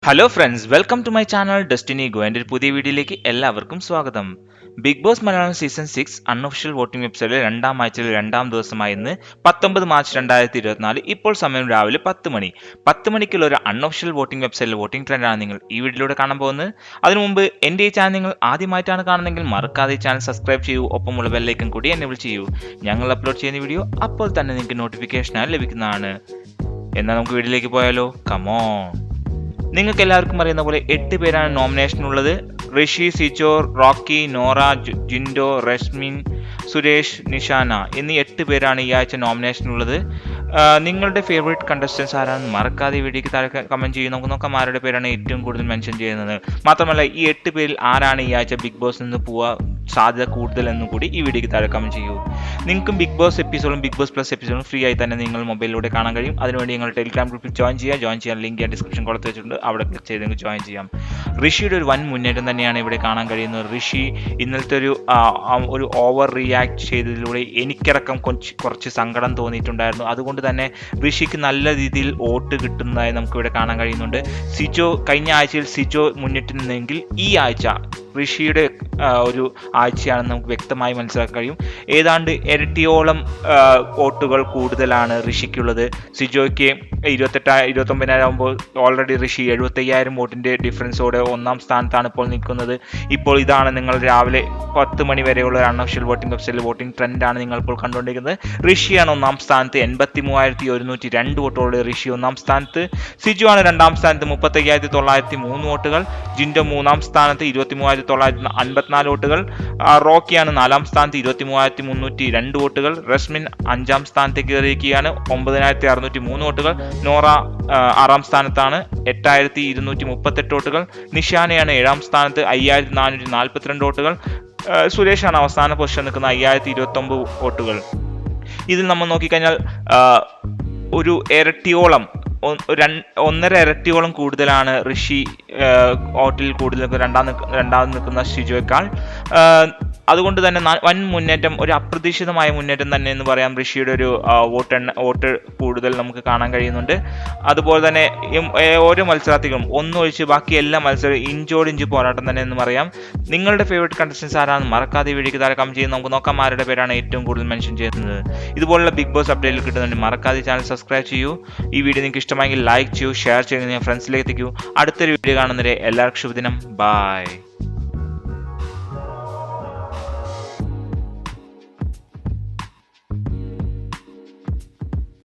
Hello friends, welcome to my channel Destiny Go. എൻ്റെ ഒരു പുതിയ വീഡിയോയിലേക്ക് എല്ലാവർക്കും സ്വാഗതം. Big Boss Malayalam season 6 unofficial voting വെബ്സൈറ്റിലെ രണ്ടാം ആഴ്ചയിലെ രണ്ടാം ദിവസമായ ഇന്ന് 19 മാർച്ച് 2024. ഇപ്പോൾ സമയം രാവിലെ 10 മണി. 10 മണിക്കുള്ള ഒരു അൺഒഫീഷ്യൽ വോട്ടിംഗ് വെബ്സൈറ്റിലെ വോട്ടിംഗ് ട്രെൻഡാണ് നിങ്ങൾ ഈ വീഡിയോയിലൂടെ കാണാൻ പോകുന്നത്. അതിനു മുമ്പ് എൻ്റെ ഈ ചാനൽ നിങ്ങൾ ആദ്യമായിട്ടാണ് കാണുന്നതെങ്കിൽ മറക്കാതെ ഈ ചാനൽ സബ്സ്ക്രൈബ് ചെയ്യൂ, ഒപ്പമുള്ള ബെല്ലൈക്കൺ കൂടി എനേബിൾ ചെയ്യൂ. ഞങ്ങൾ അപ്ലോഡ് ചെയ്യുന്ന വീഡിയോ അപ്പോൾ തന്നെ നിങ്ങൾക്ക് നോട്ടിഫിക്കേഷനായി ലഭിക്കുന്നതാണ്. എന്നാൽ നമുക്ക് വീഡിയോയിലേക്ക് പോയാലോ? കമോൺ. നിങ്ങൾക്ക് എല്ലാവർക്കും അറിയുന്ന പോലെ 8 പേരാണ് നോമിനേഷനുള്ളത്. ഋഷി, സിജോ, റോക്കി, നോറ, ജിൻഡോ, റസ്മിൻ, സുരേഷ്, നിഷാന എന്നീ 8 പേരാണ് ഈ ആഴ്ച നോമിനേഷനുള്ളത്. നിങ്ങളുടെ ഫേവറേറ്റ് കണ്ടസ്റ്റൻസ് ആരാണെന്ന് മറക്കാതെ വീഡിയോക്ക് താഴെ കമൻറ്റ് ചെയ്യും. നമുക്ക് നോക്കാം ആരുടെ പേരാണ് ഏറ്റവും കൂടുതൽ മെൻഷൻ ചെയ്യുന്നത്. മാത്രമല്ല ഈ 8 പേരിൽ ആരാണ് ഈ ആഴ്ച ബിഗ് ബോസിൽ നിന്ന് പോവാൻ സാധ്യത കൂടുതൽ എന്നും കൂടി ഈ വീഡിയോക്ക് താഴെ കമൻറ്റ് ചെയ്യൂ. നിങ്ങൾക്കും ബിഗ് ബോസ് എപ്പിസോഡും ബിഗ് ബോസ് പ്ലസ് എപ്പിസോഡും ഫ്രീ ആയി തന്നെ നിങ്ങൾ മൊബൈലിലൂടെ കാണാൻ കഴിയും. അതിനുവേണ്ടി നിങ്ങൾ ടെലിഗ്രാം ഗ്രൂപ്പിൽ ജോയിൻ ചെയ്യാൻ ലിങ്ക് ഞാൻ ഡിസ്ക്രിപ്ഷൻ കൊടുത്ത് വെച്ചിട്ടുണ്ട്. അവിടെ ക്ലിക്ക് ചെയ്ത് നിങ്ങൾക്ക് ജോയിൻ ചെയ്യാം. ഋഷിയുടെ ഒരു വൻ മുന്നേറ്റം തന്നെയാണ് ഇവിടെ കാണാൻ കഴിയുന്നത്. ഋഷി ഇന്നലത്തെ ഒരു ഓവർ റിയാക്ട് ചെയ്തതിലൂടെ എനിക്കിറക്കം കുറച്ച് സങ്കടം തോന്നിയിട്ടുണ്ടായിരുന്നു. അതുകൊണ്ട് തന്നെ ഋഷിക്ക് നല്ല രീതിയിൽ വോട്ട് കിട്ടുന്നതായി നമുക്കിവിടെ കാണാൻ കഴിയുന്നുണ്ട്. കഴിഞ്ഞ ആഴ്ചയിൽ സിജോ മുന്നിട്ടുന്നെങ്കിൽ ഈ ആഴ്ച ഋഷിയുടെ ഒരു ആഴ്ചയാണെന്ന് നമുക്ക് വ്യക്തമായി മനസ്സിലാക്കാൻ കഴിയും. ഏതാണ്ട് ഇരട്ടിയോളം വോട്ടുകൾ കൂടുതലാണ് ഋഷിക്കുള്ളത്. സിജോയ്ക്ക് 29,000 ആകുമ്പോൾ ഓൾറെഡി ഋഷി 75,000 വോട്ടിൻ്റെ ഡിഫറൻസോടെ ഒന്നാം സ്ഥാനത്താണ് ഇപ്പോൾ നിൽക്കുന്നത്. ഇപ്പോൾ ഇതാണ് നിങ്ങൾ രാവിലെ 10 മണി വരെയുള്ള അൺഒഫീഷ്യൽ വോട്ടിംഗ് വെബ്സൈറ്റിൽ വോട്ടിംഗ് ട്രെൻഡാണ് നിങ്ങൾ ഇപ്പോൾ കണ്ടുകൊണ്ടിരിക്കുന്നത്. ഋഷിയാണ് ഒന്നാം സ്ഥാനത്ത് 83,102 വോട്ടോടെ ഋഷി ഒന്നാം സ്ഥാനത്ത്. സിജു ആണ് രണ്ടാം സ്ഥാനത്ത് 35,903 വോട്ടുകൾ. ജിൻഡോ മൂന്നാം സ്ഥാനത്ത് 23,954 വോട്ടുകൾ. റോക്കിയാണ് നാലാം സ്ഥാനത്ത് 23,302 വോട്ടുകൾ. റസ്മിൻ അഞ്ചാം സ്ഥാനത്തേക്ക് കയറിയിരിക്കുകയാണ് 9,603 വോട്ടുകൾ. നോറ ആറാം സ്ഥാനത്താണ് 8,238 വോട്ടുകൾ. നിഷാനയാണ് ഏഴാം സ്ഥാനത്ത് 5,442 വോട്ടുകൾ. സുരേഷാണ് അവസാന പൊസിഷൻ നിൽക്കുന്ന 5,029 വോട്ടുകൾ. ഇതിൽ നമ്മൾ നോക്കിക്കഴിഞ്ഞാൽ ഒരു ഇരട്ടിയോളം 1.5 ഇരട്ടിയോളം കൂടുതലാണ് ഋഷി വോട്ടിൽ കൂടുതൽ രണ്ടാമത് നിൽക്കുന്ന സിജോയേക്കാൾ. അതുകൊണ്ട് തന്നെ വൻ മുന്നേറ്റം, ഒരു അപ്രതീക്ഷിതമായ മുന്നേറ്റം തന്നെ എന്ന് പറയാം. ഋഷിയുടെ ഒരു വോട്ട് കൂടുതൽ നമുക്ക് കാണാൻ കഴിയുന്നുണ്ട്. അതുപോലെ തന്നെ ഓരോ മത്സരാർത്ഥികളും ഒന്നൊഴിച്ച് ബാക്കി എല്ലാ മത്സരം ഇഞ്ചോടിഞ്ച് പോരാട്ടം തന്നെ എന്ന് പറയാം. നിങ്ങളുടെ ഫേവറേറ്റ് കണ്ടസ്റ്റൻസ് ആരാണെന്ന് മറക്കാതെ വീഡിയോക്ക് താഴെ കമന്റ് ചെയ്ത് നമുക്ക് നോക്കാം ആരുടെ പേരാണ് ഏറ്റവും കൂടുതൽ മെൻഷൻ ചെയ്യുന്നത്. ഇതുപോലുള്ള ബിഗ് ബോസ് അപ്ഡേറ്റിൽ കിട്ടുന്നുണ്ട്. മറക്കാതെ ചാനൽ സബ്സ്ക്രൈബ് ചെയ്യൂ. ഈ വീഡിയോ നിങ്ങൾക്ക് ഇഷ്ടമായെങ്കിൽ ലൈക്ക് ചെയ്യൂ, ഷെയർ ചെയ്യൂ, ഫ്രണ്ട്സിലേക്ക് എത്തിക്കൂ. അടുത്തൊരു വീഡിയോ കാണുന്നവരെ എല്ലാവർക്കും ശുഭദിനം. ബൈ.